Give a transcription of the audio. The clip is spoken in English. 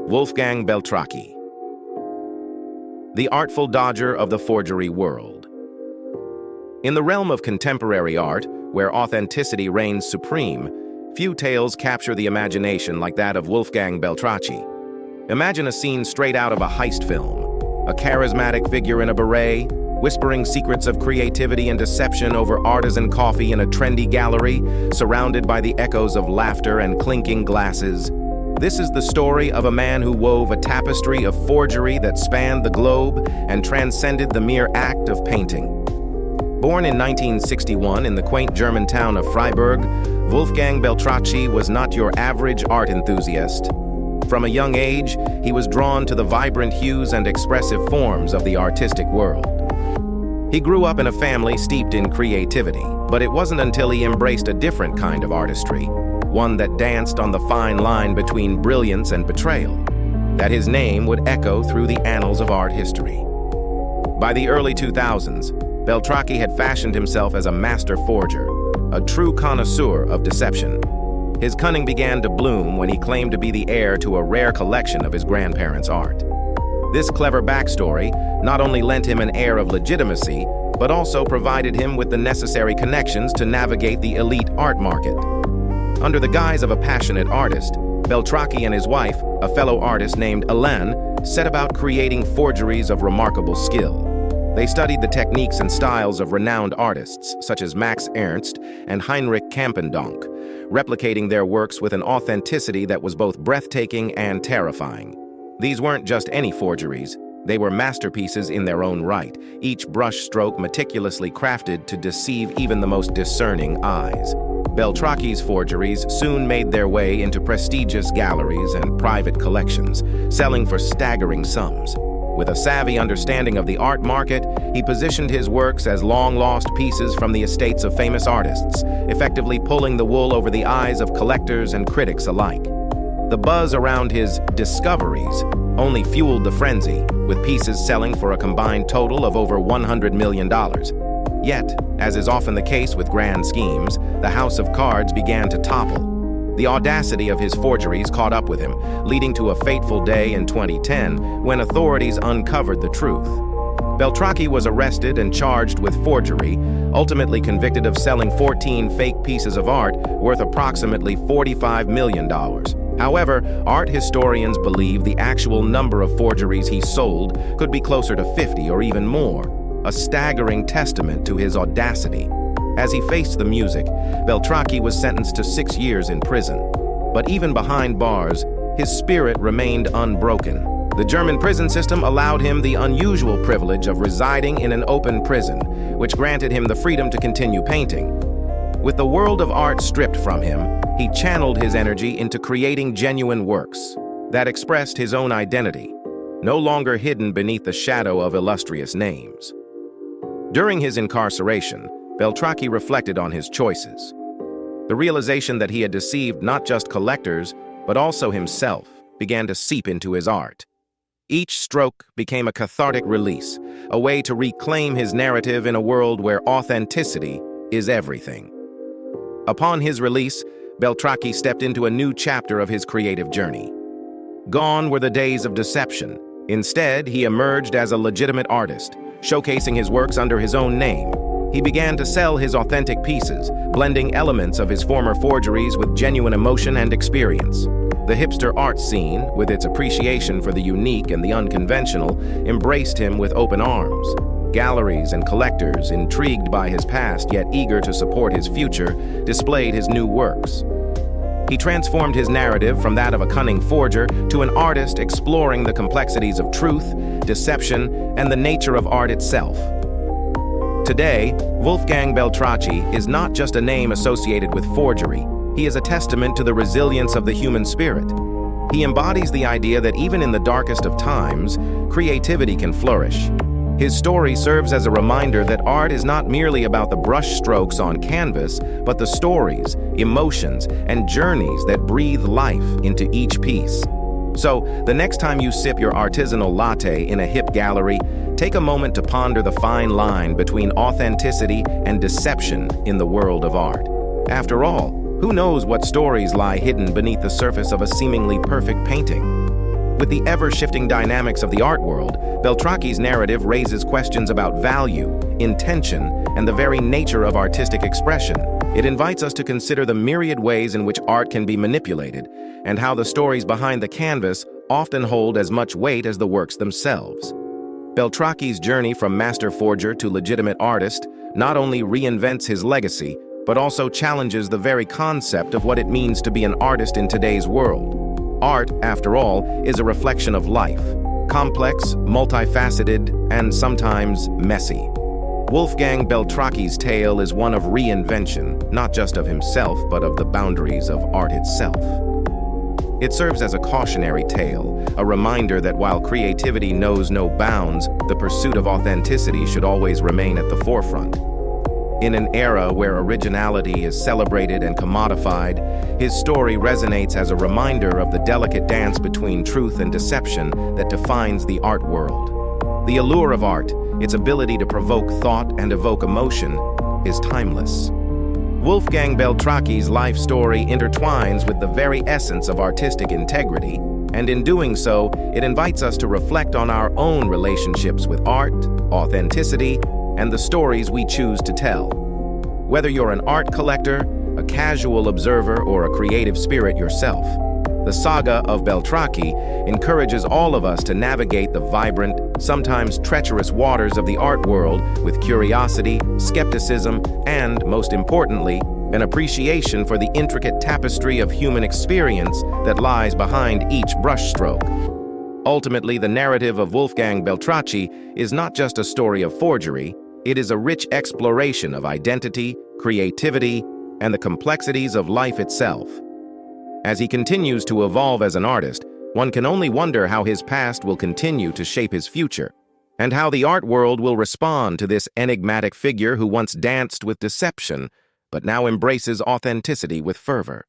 Wolfgang Beltracchi, the artful dodger of the forgery world. In the realm of contemporary art, where authenticity reigns supreme, few tales capture the imagination like that of Wolfgang Beltracchi. Imagine a scene straight out of a heist film. A charismatic figure in a beret, whispering secrets of creativity and deception over artisan coffee in a trendy gallery, surrounded by the echoes of laughter and clinking glasses. This is the story of a man who wove a tapestry of forgery that spanned the globe and transcended the mere act of painting. Born in 1961 in the quaint German town of Freiburg, Wolfgang Beltracchi was not your average art enthusiast. From a young age, he was drawn to the vibrant hues and expressive forms of the artistic world. He grew up in a family steeped in creativity, but it wasn't until he embraced a different kind of artistry, one that danced on the fine line between brilliance and betrayal, that his name would echo through the annals of art history. By the early 2000s, Beltracchi had fashioned himself as a master forger, a true connoisseur of deception. His cunning began to bloom when he claimed to be the heir to a rare collection of his grandparents' art. This clever backstory not only lent him an air of legitimacy, but also provided him with the necessary connections to navigate the elite art market. Under the guise of a passionate artist, Beltracchi and his wife, a fellow artist named Hélène, set about creating forgeries of remarkable skill. They studied the techniques and styles of renowned artists such as Max Ernst and Heinrich Campendonck, replicating their works with an authenticity that was both breathtaking and terrifying. These weren't just any forgeries. They were masterpieces in their own right, each brush stroke meticulously crafted to deceive even the most discerning eyes. Beltracchi's forgeries soon made their way into prestigious galleries and private collections, selling for staggering sums. With a savvy understanding of the art market, he positioned his works as long-lost pieces from the estates of famous artists, effectively pulling the wool over the eyes of collectors and critics alike. The buzz around his discoveries only fueled the frenzy, with pieces selling for a combined total of over $100 million. Yet, as is often the case with grand schemes, the house of cards began to topple. The audacity of his forgeries caught up with him, leading to a fateful day in 2010 when authorities uncovered the truth. Beltracchi was arrested and charged with forgery, ultimately convicted of selling 14 fake pieces of art worth approximately $45 million. However, art historians believe the actual number of forgeries he sold could be closer to 50 or even more, a staggering testament to his audacity. As he faced the music, Beltracchi was sentenced to 6 years in prison. But even behind bars, his spirit remained unbroken. The German prison system allowed him the unusual privilege of residing in an open prison, which granted him the freedom to continue painting. With the world of art stripped from him, he channeled his energy into creating genuine works that expressed his own identity, no longer hidden beneath the shadow of illustrious names. During his incarceration, Beltracchi reflected on his choices. The realization that he had deceived not just collectors, but also himself, began to seep into his art. Each stroke became a cathartic release, a way to reclaim his narrative in a world where authenticity is everything. Upon his release, Beltracchi stepped into a new chapter of his creative journey. Gone were the days of deception. Instead, he emerged as a legitimate artist, showcasing his works under his own name. He began to sell his authentic pieces, blending elements of his former forgeries with genuine emotion and experience. The hipster art scene, with its appreciation for the unique and the unconventional, embraced him with open arms. Galleries and collectors, intrigued by his past yet eager to support his future, displayed his new works. He transformed his narrative from that of a cunning forger to an artist exploring the complexities of truth, deception, and the nature of art itself. Today, Wolfgang Beltracchi is not just a name associated with forgery. He is a testament to the resilience of the human spirit. He embodies the idea that even in the darkest of times, creativity can flourish. His story serves as a reminder that art is not merely about the brush strokes on canvas, but the stories, emotions, and journeys that breathe life into each piece. So, the next time you sip your artisanal latte in a hip gallery, take a moment to ponder the fine line between authenticity and deception in the world of art. After all, who knows what stories lie hidden beneath the surface of a seemingly perfect painting? With the ever-shifting dynamics of the art world, Beltracchi's narrative raises questions about value, intention, and the very nature of artistic expression. It invites us to consider the myriad ways in which art can be manipulated, and how the stories behind the canvas often hold as much weight as the works themselves. Beltracchi's journey from master forger to legitimate artist not only reinvents his legacy, but also challenges the very concept of what it means to be an artist in today's world. Art, after all, is a reflection of life, complex, multifaceted, and sometimes messy. Wolfgang Beltracchi's tale is one of reinvention, not just of himself, but of the boundaries of art itself. It serves as a cautionary tale, a reminder that while creativity knows no bounds, the pursuit of authenticity should always remain at the forefront. In an era where originality is celebrated and commodified, his story resonates as a reminder of the delicate dance between truth and deception that defines the art world. The allure of art, its ability to provoke thought and evoke emotion, is timeless. Wolfgang Beltracchi's life story intertwines with the very essence of artistic integrity, and in doing so, it invites us to reflect on our own relationships with art, authenticity, and the stories we choose to tell. Whether you're an art collector, a casual observer, or a creative spirit yourself, the saga of Beltracchi encourages all of us to navigate the vibrant, sometimes treacherous waters of the art world with curiosity, skepticism, and, most importantly, an appreciation for the intricate tapestry of human experience that lies behind each brushstroke. Ultimately, the narrative of Wolfgang Beltracchi is not just a story of forgery, it is a rich exploration of identity, creativity, and the complexities of life itself. As he continues to evolve as an artist, one can only wonder how his past will continue to shape his future, and how the art world will respond to this enigmatic figure who once danced with deception, but now embraces authenticity with fervor.